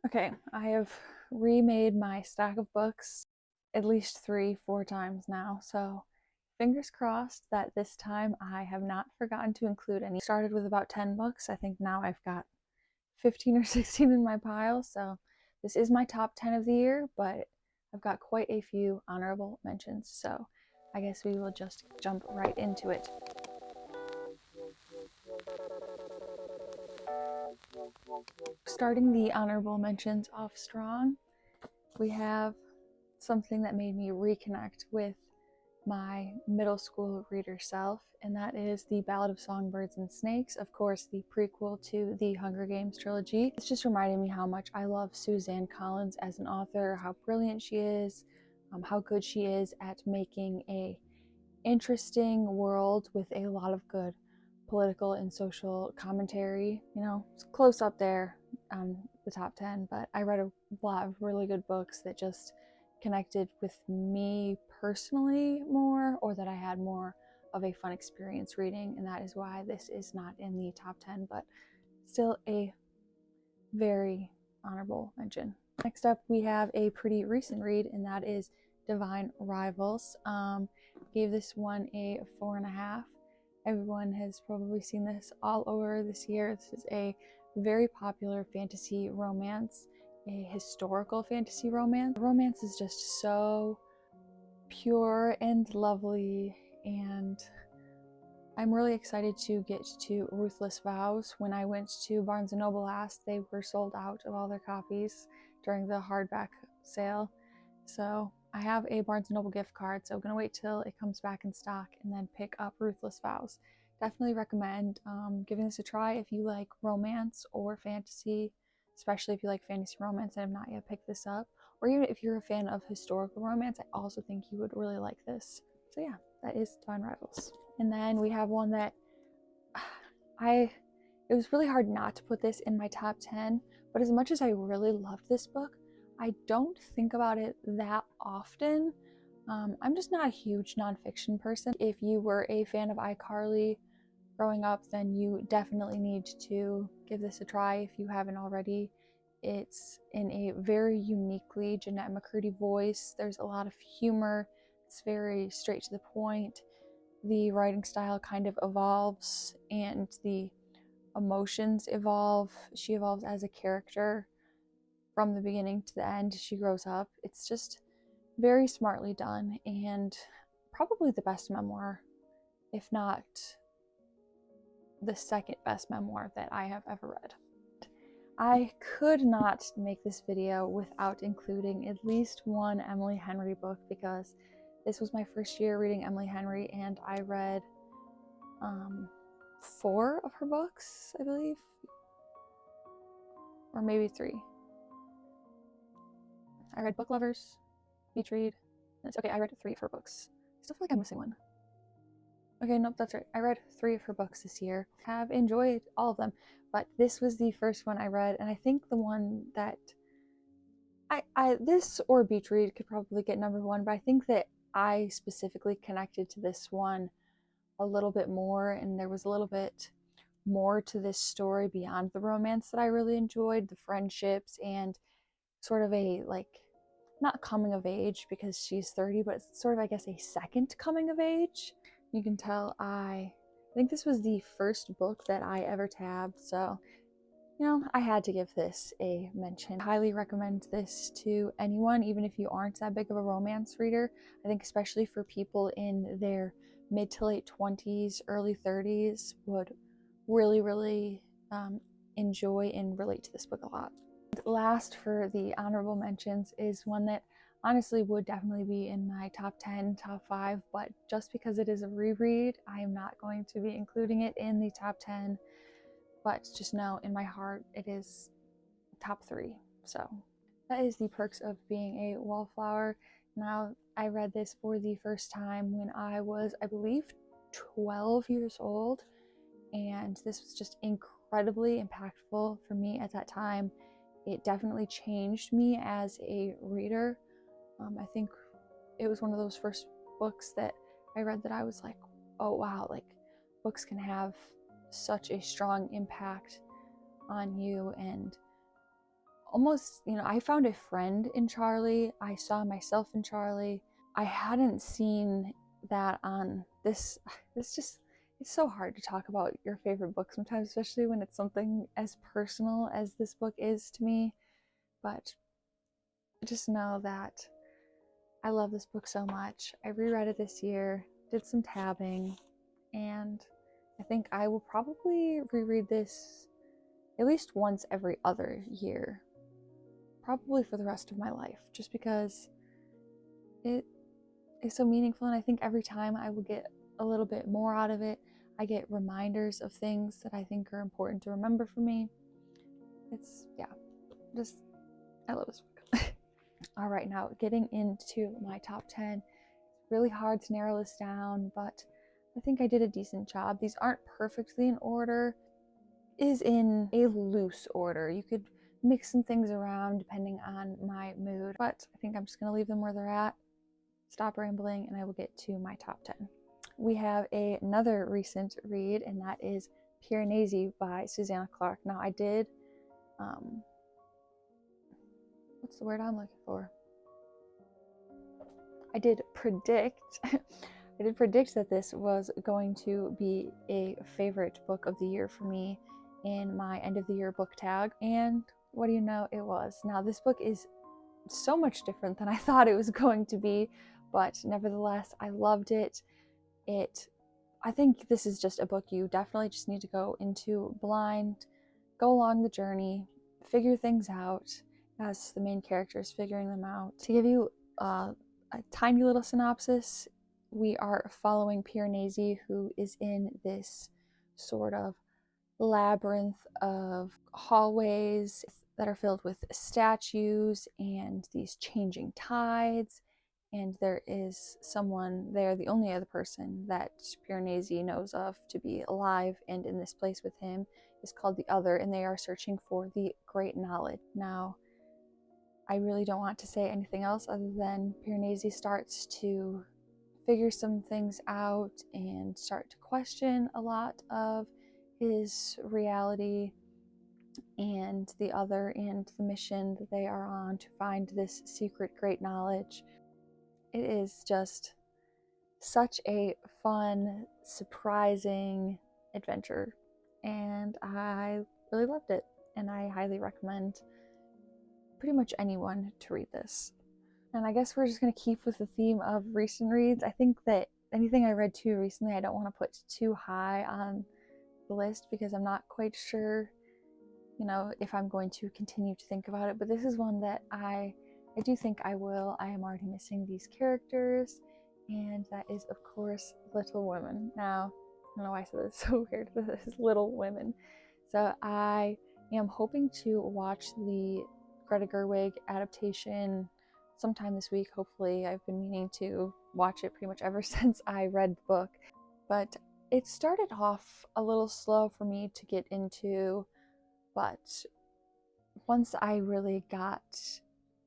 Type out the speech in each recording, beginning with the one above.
Okay, I have remade my stack of books at least 3, 4 times now, so fingers crossed that this time I have not forgotten to include any. Started with about 10 books. I think now I've got 15 or 16 in my pile, so this is my top 10 of the year, but I've got quite a few honorable mentions, so I guess we will just jump right into it. Starting the honorable mentions off strong, we have something that made me reconnect with my middle school reader self, and that is the Ballad of Songbirds and Snakes, of course the prequel to the Hunger Games trilogy. It's just reminding me how much I love Suzanne Collins as an author, how brilliant she is, how good she is at making a interesting world with a lot of good political and social commentary. You know, it's close up there on the top 10, but I read a lot of really good books that just connected with me personally more, or that I had more of a fun experience reading, and that is why this is not in the top 10, but still a very honorable mention. Next up, we have a pretty recent read, and that is Divine Rivals. Gave this one a 4.5. Everyone has probably seen this all over this year. This is a very popular fantasy romance, a historical fantasy romance. The romance is just so pure and lovely, and I'm really excited to get to Ruthless Vows. When I went to Barnes & Noble last, they were sold out of all their copies during the hardback sale. So I have a Barnes & Noble gift card, so I'm gonna wait till it comes back in stock and then pick up Ruthless Vows. Definitely recommend giving this a try if you like romance or fantasy, especially if you like fantasy romance and have not yet picked this up. Or even if you're a fan of historical romance, I also think you would really like this. So yeah, that is Divine Rivals. And then we have one that it was really hard not to put this in my top 10, but as much as I really loved this book, I don't think about it that often. I'm just not a huge nonfiction person. If you were a fan of iCarly growing up, then you definitely need to give this a try if you haven't already. It's in a very uniquely Jennette McCurdy voice. There's a lot of humor. It's very straight to the point. The writing style kind of evolves and the emotions evolve. She evolves as a character from the beginning to the end. She grows up. It's just very smartly done, and probably the best memoir, if not the second best memoir that I have ever read. I could not make this video without including at least one Emily Henry book, because this was my first year reading Emily Henry, and I read 4 of her books, I believe, or maybe 3. I read Book Lovers, Beach Read. Okay, I read 3 of her books. I still feel like I'm missing one. Okay, nope, that's right. I read 3 of her books this year. Have enjoyed all of them, but this was the first one I read, and I think the one that this or Beach Read could probably get number 1, but I think that I specifically connected to this one a little bit more, and there was a little bit more to this story beyond the romance that I really enjoyed, the friendships, and sort of a, like, not coming of age because she's 30, but it's sort of, I guess, a second coming of age. You can tell I think this was the first book that I ever tabbed, so you know, I had to give this a mention. I highly recommend this to anyone, even if you aren't that big of a romance reader. I think especially for people in their mid to late 20s, early 30s would really enjoy and relate to this book a lot. Last for the honorable mentions is one that honestly would definitely be in my top 10, top 5, but just because it is a reread, I am not going to be including it in the top 10. But just know in my heart it is top 3. So that is The Perks of Being a Wallflower. Now, I read this for the first time when I was, I believe, 12 years old, and this was just incredibly impactful for me at that time. It definitely changed me as a reader. I think it was one of those first books that I read that I was like, oh wow, like books can have such a strong impact on you, and almost, I found a friend in Charlie. I saw myself in Charlie. I hadn't seen that on this. It's so hard to talk about your favorite book sometimes, especially when it's something as personal as this book is to me. But just know that I love this book so much. I reread it this year, did some tabbing, and I think I will probably reread this at least once every other year, probably for the rest of my life, just because it is so meaningful. And I think every time I will get a little bit more out of it. I get reminders of things that I think are important to remember for me. I love this book. All right, now getting into my top 10. It's really hard to narrow this down, but I think I did a decent job. These aren't perfectly in order. It is in a loose order. You could mix some things around depending on my mood, but I think I'm just going to leave them where they're at, stop rambling, and I will get to my top 10. We have another recent read, and that is Piranesi by Susanna Clarke. Now, I did, what's the word I'm looking for? I did predict that this was going to be a favorite book of the year for me in my end of the year book tag, and what do you know, it was. Now, this book is so much different than I thought it was going to be, but nevertheless, I loved it. I think this is just a book you definitely just need to go into blind, go along the journey, figure things out as the main character is figuring them out. To give you a tiny little synopsis, we are following Piranesi, who is in this sort of labyrinth of hallways that are filled with statues and these changing tides. And there is someone there, the only other person that Piranesi knows of to be alive and in this place with him is called the Other, and they are searching for the Great Knowledge. Now, I really don't want to say anything else other than Piranesi starts to figure some things out and start to question a lot of his reality and the Other and the mission that they are on to find this secret great knowledge. It is just such a fun, surprising adventure, and I really loved it, and I highly recommend pretty much anyone to read this. And I guess we're just going to keep with the theme of recent reads. I think that anything I read too recently, I don't want to put too high on the list because I'm not quite sure, if I'm going to continue to think about it. But this is one that I do think I will. I am already missing these characters, and that is, of course, Little Women. Now, I don't know why I said this so weird, but this is Little Women. So I am hoping to watch the Greta Gerwig adaptation sometime this week, hopefully. I've been meaning to watch it pretty much ever since I read the book. But it started off a little slow for me to get into, but once I really got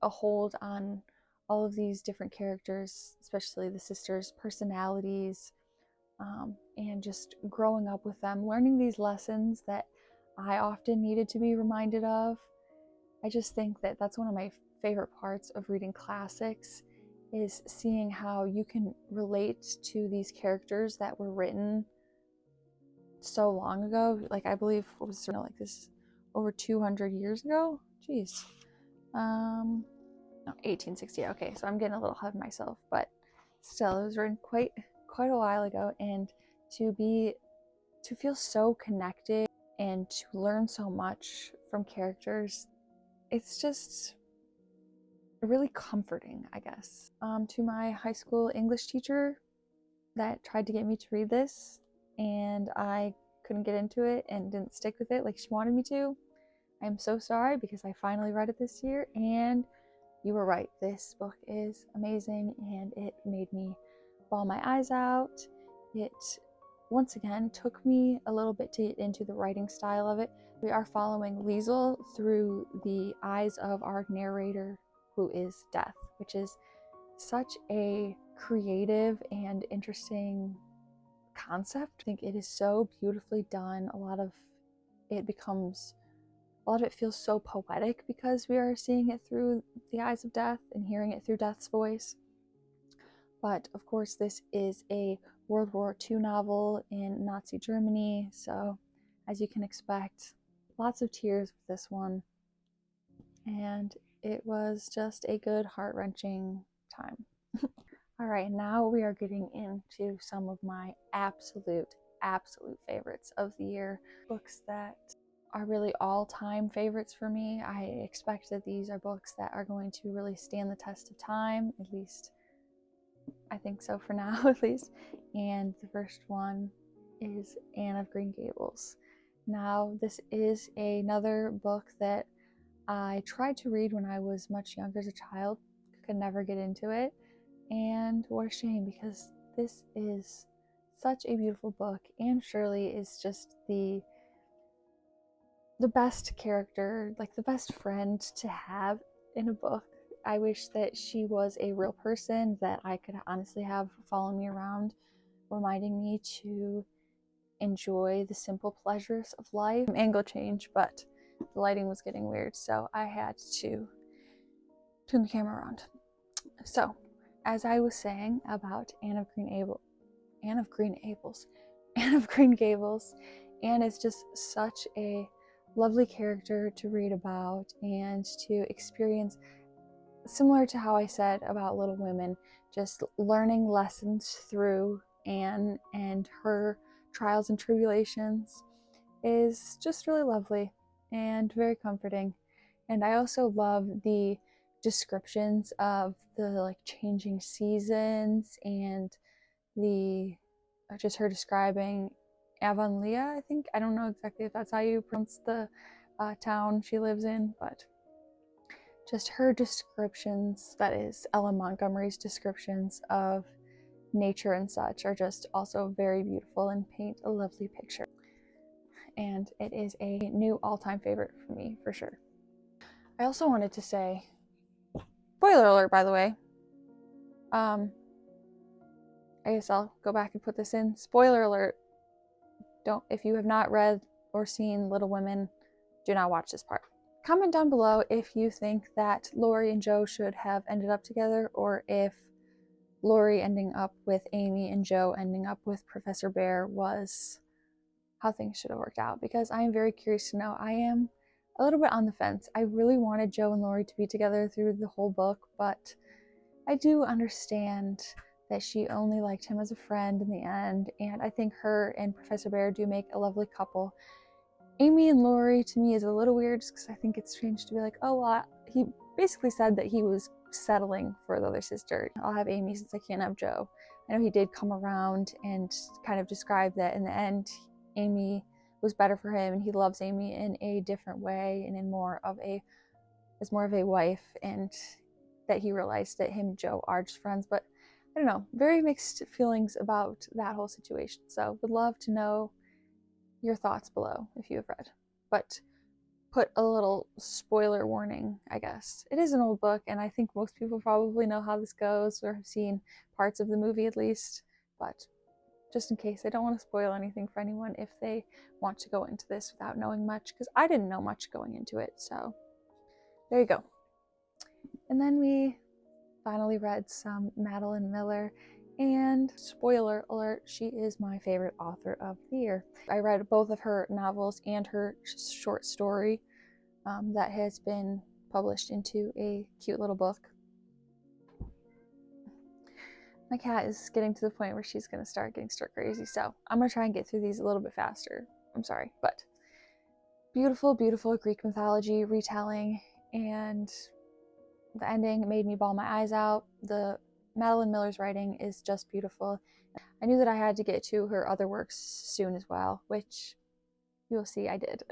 a hold on all of these different characters, especially the sisters' personalities, and just growing up with them, learning these lessons that I often needed to be reminded of. I just think that that's one of my favorite parts of reading classics, is seeing how you can relate to these characters that were written so long ago. Like, I believe, what was like this over 200 years ago? Jeez. No, 1860. Okay, so I'm getting a little ahead of myself, but still, it was written quite a while ago, and to feel so connected and to learn so much from characters, it's just really comforting, I guess. To my high school English teacher that tried to get me to read this, and I couldn't get into it and didn't stick with it like she wanted me to, I'm so sorry, because I finally read it this year, and you were right. This book is amazing, and it made me bawl my eyes out. It, once again, took me a little bit to get into the writing style of it. We are following Liesel through the eyes of our narrator, who is Death, which is such a creative and interesting concept. I think it is so beautifully done. A lot of it becomes a lot of it feels so poetic because we are seeing it through the eyes of Death and hearing it through Death's voice. But of course, this is a World War II novel in Nazi Germany, so as you can expect, lots of tears with this one. And it was just a good, heart-wrenching time. All right, now we are getting into some of my absolute favorites of the year. Books that are really all-time favorites for me. I expect that these are books that are going to really stand the test of time, at least I think so for now, at least. And the first one is Anne of Green Gables. Now, this is another book that I tried to read when I was much younger as a child, could never get into it, and what a shame, because this is such a beautiful book. Anne Shirley is just the best character, like the best friend to have in a book. I wish that she was a real person that I could honestly have follow me around, reminding me to enjoy the simple pleasures of life. Angle change, but the lighting was getting weird, so I had to turn the camera around. So, as I was saying about Anne of Green Gables, Anne is just such a lovely character to read about and to experience, similar to how I said about Little Women, just learning lessons through Anne and her trials and tribulations is just really lovely and very comforting. And I also love the descriptions of the like changing seasons and the just her describing Avonlea, I think. I don't know exactly if that's how you pronounce the town she lives in, but just her descriptions, that is Ellen Montgomery's descriptions of nature and such, are just also very beautiful and paint a lovely picture. And it is a new all-time favorite for me, for sure. I also wanted to say, spoiler alert, by the way. I guess I'll go back and put this in. Spoiler alert. If you have not read or seen Little Women, do not watch this part. Comment down below if you think that Laurie and Jo should have ended up together, or if Laurie ending up with Amy and Jo ending up with Professor Bear was how things should have worked out, because I am very curious to know. I am a little bit on the fence. I really wanted Jo and Laurie to be together through the whole book, but I do understand that she only liked him as a friend in the end, and I think her and Professor Bear do make a lovely couple. Amy and Laurie, to me, is a little weird, just because I think it's strange to be like, oh, well, he basically said that he was settling for the other sister. I'll have Amy since I can't have Jo. I know he did come around and kind of describe that in the end, Amy was better for him, and he loves Amy in a different way and in more of a wife, and that he realized that him and Jo are just friends. But I don't know, very mixed feelings about that whole situation. So would love to know your thoughts below if you have read. But put a little spoiler warning, I guess. It is an old book, and I think most people probably know how this goes or have seen parts of the movie at least. But just in case, I don't want to spoil anything for anyone if they want to go into this without knowing much, because I didn't know much going into it. So there you go. And then we finally read some Madeline Miller, and spoiler alert, she is my favorite author of the year. I read both of her novels and her short story that has been published into a cute little book. My cat is getting to the point where she's going to start getting stir crazy, so I'm going to try and get through these a little bit faster. I'm sorry, but beautiful, beautiful Greek mythology retelling, and the ending made me bawl my eyes out. The Madeline Miller's writing is just beautiful. I knew that I had to get to her other works soon as well, which you'll see I did.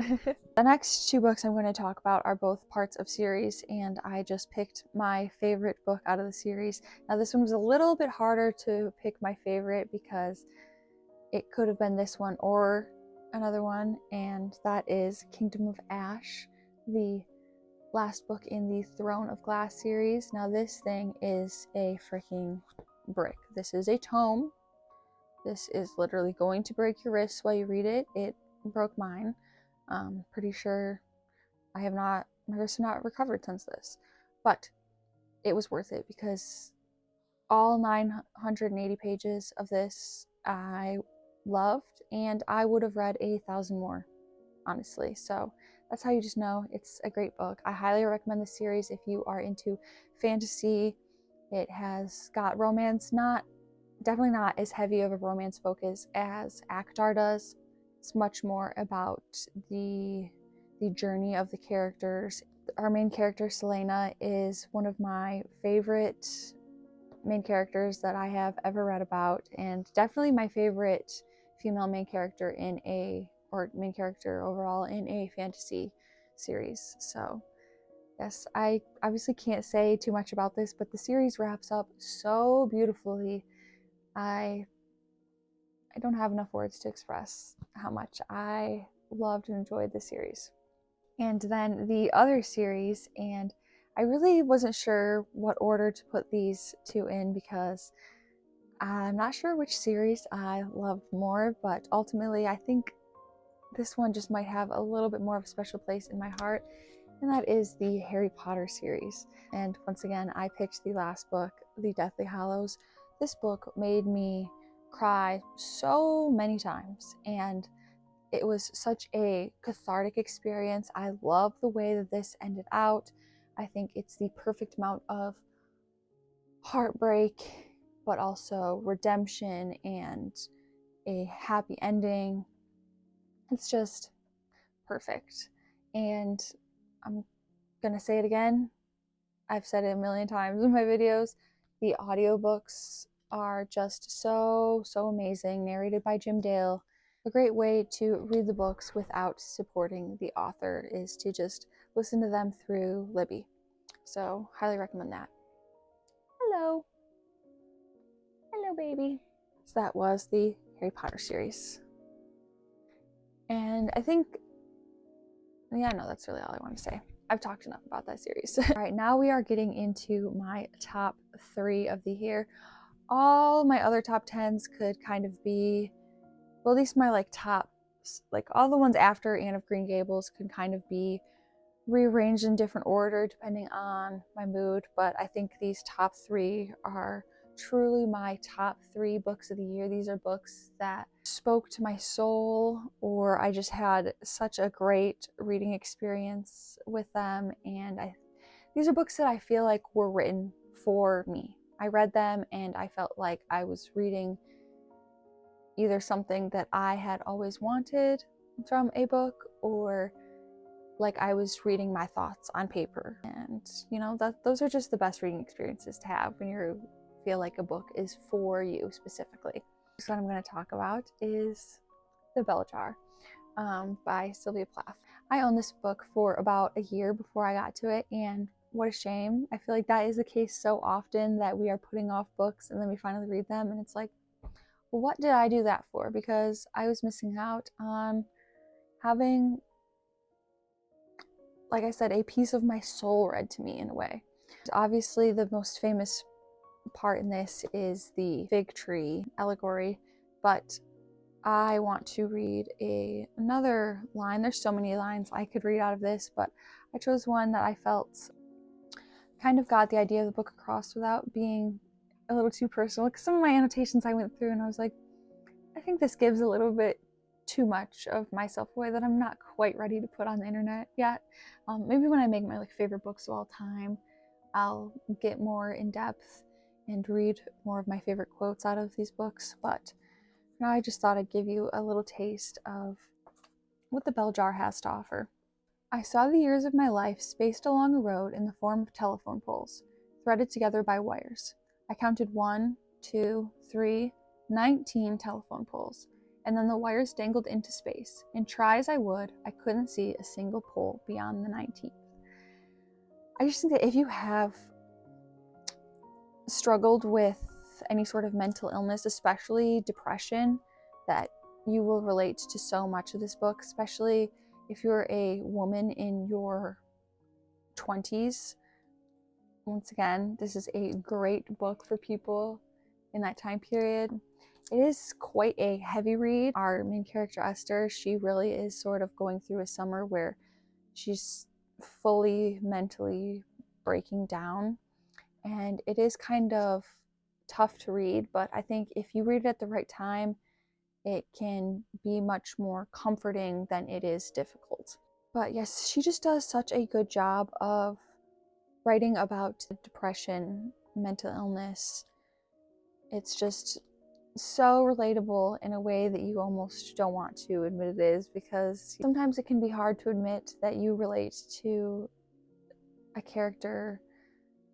The next two books I'm going to talk about are both parts of series, and I just picked my favorite book out of the series. Now this one was a little bit harder to pick my favorite because it could have been this one or another one, and that is Kibgdom of Ash, the last book in the Throne of Glass series. Now this thing is a freaking brick. This is a tome. This is literally going to break your wrists while you read it. It broke mine. Pretty sure my wrists have not recovered since this. But it was worth it because all 980 pages of this I loved, and I would have read 1,000 more, honestly. So that's how you just know it's a great book. I highly recommend the series if you are into fantasy. It has got romance, definitely not as heavy of a romance focus as Akhtar does. It's much more about the journey of the characters. Our main character, Selena, is one of my favorite main characters that I have ever read about, and definitely my favorite female main character or main character overall in a fantasy series. So yes, I obviously can't say too much about this, but the series wraps up so beautifully. I don't have enough words to express how much I loved and enjoyed this series. And then the other series, and I really wasn't sure what order to put these two in because I'm not sure which series I loved more, but ultimately I think this one just might have a little bit more of a special place in my heart, and that is the Harry Potter series. And once again, I picked the last book, The Deathly Hallows. This book made me cry so many times, and it was such a cathartic experience. I love the way that this ended out. I think it's the perfect amount of heartbreak, but also redemption and a happy ending. It's just perfect. And I'm gonna say it again. I've said it a million times in my videos. The audiobooks are just so amazing, narrated by Jim Dale. A great way to read the books without supporting the author is to just listen to them through Libby. So, highly recommend that. Hello. Hello, baby. So that was the Harry Potter series. And I think, yeah, no, that's really all I want to say. I've talked enough about that series. All right, now we are getting into my top 3 of the year. All my other top 10s could kind of be, well, at least my tops, all the ones after Anne of Green Gables could kind of be rearranged in different order depending on my mood, but I think these top 3 are truly my top 3 books of the year. These are books that spoke to my soul, or I just had such a great reading experience with them, and these are books that I feel like were written for me. I read them and I felt like I was reading either something that I had always wanted from a book, or like I was reading my thoughts on paper. And those are just the best reading experiences to have when you feel like a book is for you specifically. So what I'm going to talk about is The Bell Jar by Sylvia Plath. I owned this book for about a year before I got to it, and what a shame. I feel like that is the case so often, that we are putting off books and then we finally read them and it's like, well, what did I do that for? Because I was missing out on having, like I said, a piece of my soul read to me in a way. Obviously, the most famous part in this is the fig tree allegory, but I want to read another line. There's so many lines I could read out of this, but I chose one that I felt kind of got the idea of the book across without being a little too personal. Because some of my annotations I went through and I was like, I think this gives a little bit too much of myself away that I'm not quite ready to put on the internet yet. Maybe when I make my favorite books of all time, I'll get more in depth and read more of my favorite quotes out of these books. But now I just thought I'd give you a little taste of what the bell jar has to offer. I saw the years of my life spaced along a road in the form of telephone poles, threaded together by wires. I counted 1, 2, 3, 19 telephone poles, and then the wires dangled into space, and try as I would, I couldn't see a single pole beyond the 19th. I just think that if you have struggled with any sort of mental illness, especially depression, that you will relate to so much of this book, especially if you're a woman in your 20s. Once again, this is a great book for people in that time period. It is quite a heavy read. Our main character, Esther, she really is sort of going through a summer where she's fully mentally breaking down, and it is kind of tough to read, but I think if you read it at the right time, it can be much more comforting than it is difficult. But yes, she just does such a good job of writing about depression, mental illness. It's just so relatable in a way that you almost don't want to admit it is, because sometimes it can be hard to admit that you relate to a character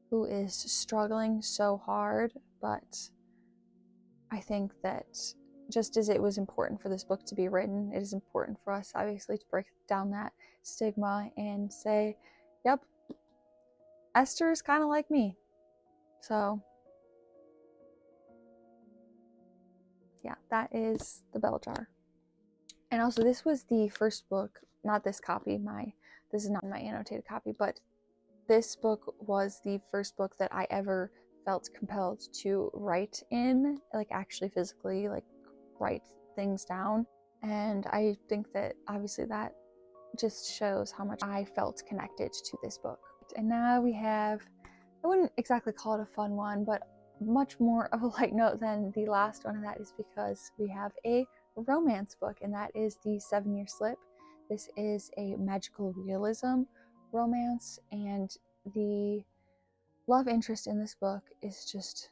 who is struggling so hard. But I think that just as it was important for this book to be written, it is important for us, obviously, to break down that stigma and say, yep, Esther is kind of like me. So yeah, that is The Bell Jar. And also, this was the first book, not this copy, this is not my annotated copy, but this book was the first book that I ever felt compelled to write in, like actually physically, like write things down. And I think that obviously that just shows how much I felt connected to this book. And now we have, I wouldn't exactly call it a fun one, but much more of a light note than the last one, and that is because we have a romance book, and that is the 7-Year Slip. This is a magical realism romance, and the love interest in this book is just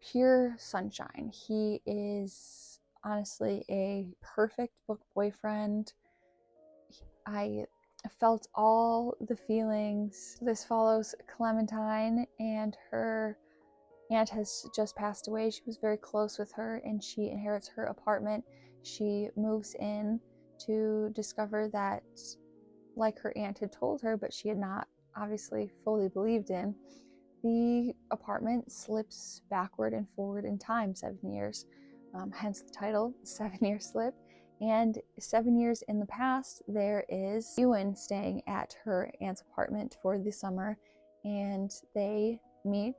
pure sunshine. He is honestly a perfect book boyfriend. I felt all the feelings. This follows Clementine, and her aunt has just passed away. She was very close with her, and she inherits her apartment. She moves in to discover that, like her aunt had told her, but she had not obviously fully believed in, the apartment slips backward and forward in time 7 years, hence the title, 7-Year Slip. And 7 years in the past, there is Ewan staying at her aunt's apartment for the summer, and they meet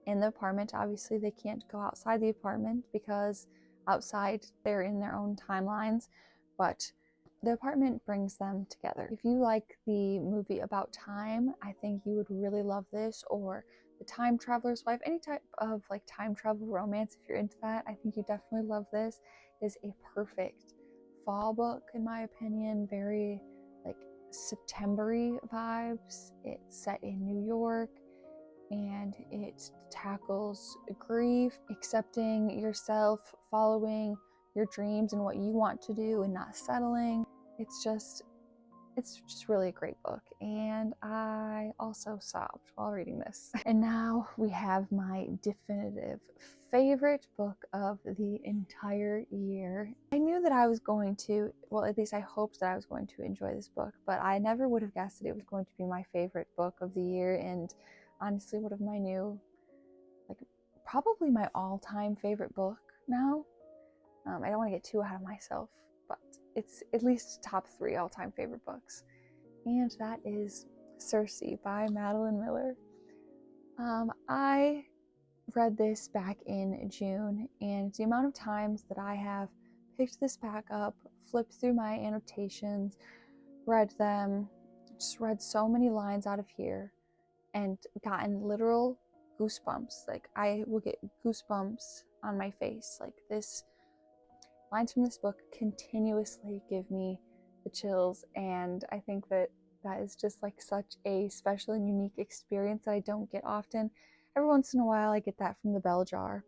in the apartment. Obviously, they can't go outside the apartment because outside they're in their own timelines, but the apartment brings them together. If you like the movie About Time, I think you would really love this, or The Time Traveler's Wife, any type of like time travel romance. If you're into that, I think you definitely love this. It is a perfect fall book in my opinion, very like September-y vibes. It's set in New York, and it tackles grief, accepting yourself, following your dreams and what you want to do, and not settling. It's just really a great book, and I also sobbed while reading this. And now we have my definitive favorite book of the entire year. I knew that I was going to, well, at least I hoped that I was going to enjoy this book, but I never would have guessed that it was going to be my favorite book of the year, and honestly one of my new, like probably my all-time favorite book now. I don't want to get too ahead of myself, but it's at least top 3 all-time favorite books, and that is Circe by Madeline Miller. I read this back in June, and the amount of times that I have picked this back up, flipped through my annotations, read them, just read so many lines out of here, and gotten literal goosebumps. Like I will get goosebumps on my face. Like this, lines from this book continuously give me the chills, and I think that that is just like such a special and unique experience that I don't get often. Every once in a while I get that from The Bell Jar,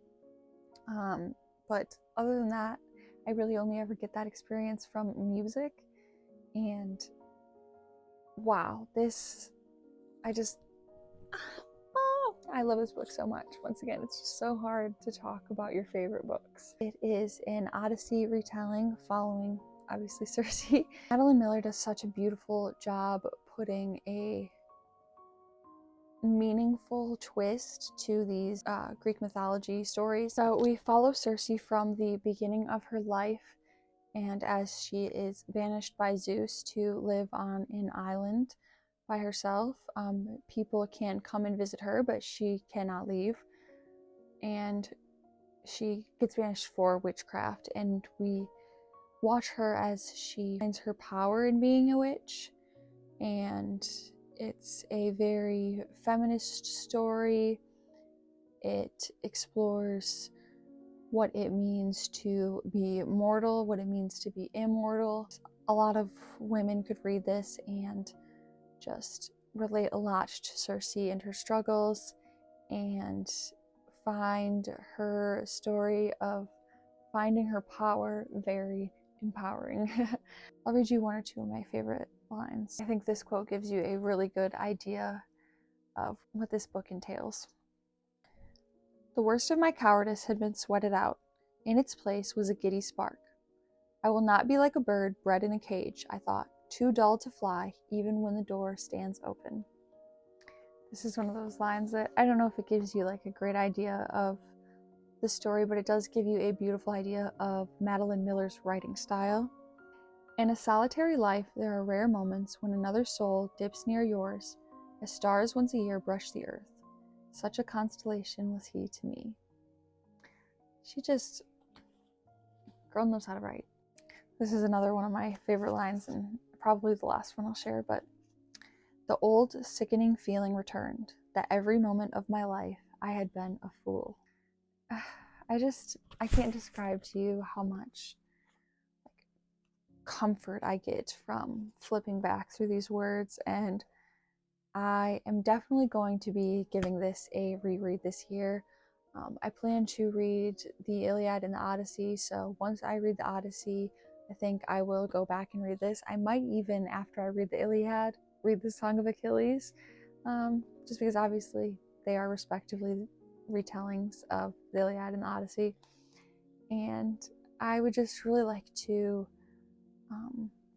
but other than that, I really only ever get that experience from music. And wow, this, I love this book so much. Once again, it's just so hard to talk about your favorite books. It is an Odyssey retelling following, obviously, Circe. Madeline Miller does such a beautiful job putting a meaningful twist to these Greek mythology stories. So we follow Circe from the beginning of her life, and as she is banished by Zeus to live on an island by herself. People can come and visit her, but she cannot leave, and she gets banished for witchcraft, and we watch her as she finds her power in being a witch, and it's a very feminist story. It explores what it means to be mortal, what it means to be immortal. A lot of women could read this and just relate a lot to Circe and her struggles and find her story of finding her power very empowering. I'll read you one or two of my favorite lines. I think this quote gives you a really good idea of what this book entails. The worst of my cowardice had been sweated out. In its place was a giddy spark. I will not be like a bird bred in a cage, I thought, too dull to fly, even when the door stands open. This is one of those lines that I don't know if it gives you like a great idea of the story, but it does give you a beautiful idea of Madeline Miller's writing style. In a solitary life, there are rare moments when another soul dips near yours, as stars once a year brush the earth. Such a constellation was he to me. Girl knows how to write. This is another one of my favorite lines, and probably the last one I'll share, but the old sickening feeling returned, that every moment of my life I had been a fool. I can't describe to you how much comfort I get from flipping back through these words, and I am definitely going to be giving this a reread this year. I plan to read the Iliad and the Odyssey, so once I read the Odyssey, I think I will go back and read this. I might even, after I read the Iliad, read the Song of Achilles, just because obviously they are respectively retellings of the Iliad and the Odyssey. And I would just really like to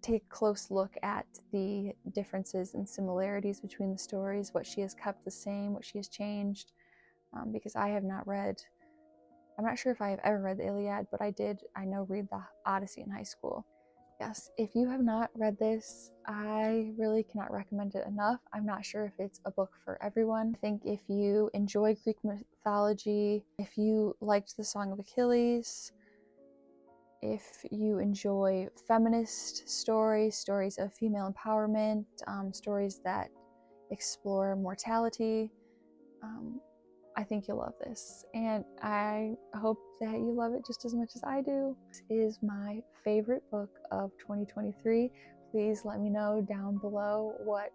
take a close look at the differences and similarities between the stories, what she has kept the same, what she has changed, because I have not read, I'm not sure if I have ever read the Iliad, but I read the Odyssey in high school. Yes, if you have not read this, I really cannot recommend it enough. I'm not sure if it's a book for everyone. I think if you enjoy Greek mythology, if you liked the Song of Achilles, if you enjoy feminist stories of female empowerment, stories that explore mortality, I think you'll love this. And I hope that you love it just as much as I do. This is my favorite book of 2023. Please let me know down below what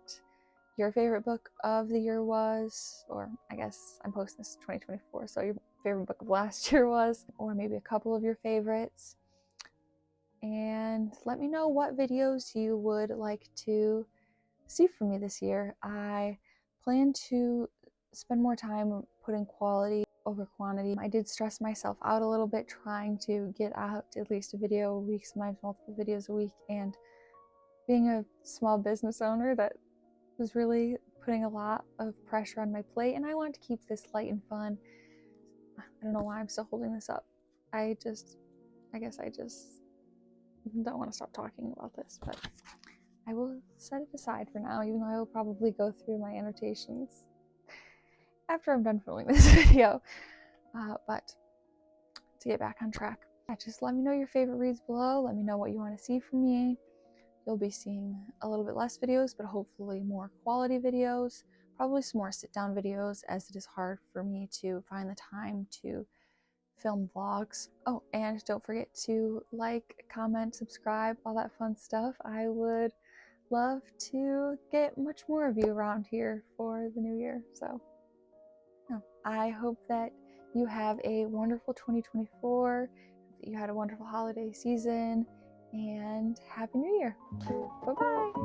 your favorite book of the year was, or I guess I'm posting this in 2024, so your favorite book of last year was, or maybe a couple of your favorites. And let me know what videos you would like to see from me this year. I plan to spend more time putting quality over quantity. I did stress myself out a little bit trying to get out at least a video a week, sometimes multiple videos a week, and being a small business owner, that was really putting a lot of pressure on my plate, and I want to keep this light and fun. I don't know why I'm still holding this up. I guess I just don't want to stop talking about this, but I will set it aside for now, even though I will probably go through my annotations after I'm done filming this video. But to get back on track, just let me know your favorite reads below. Let me know what you want to see from me. You'll be seeing a little bit less videos, but hopefully more quality videos, probably some more sit-down videos, as it is hard for me to find the time to film vlogs. Oh, and don't forget to like, comment, subscribe, all that fun stuff. I would love to get much more of you around here for the new year. So I hope that you have a wonderful 2024, that you had a wonderful holiday season, and Happy New Year. Bye-bye.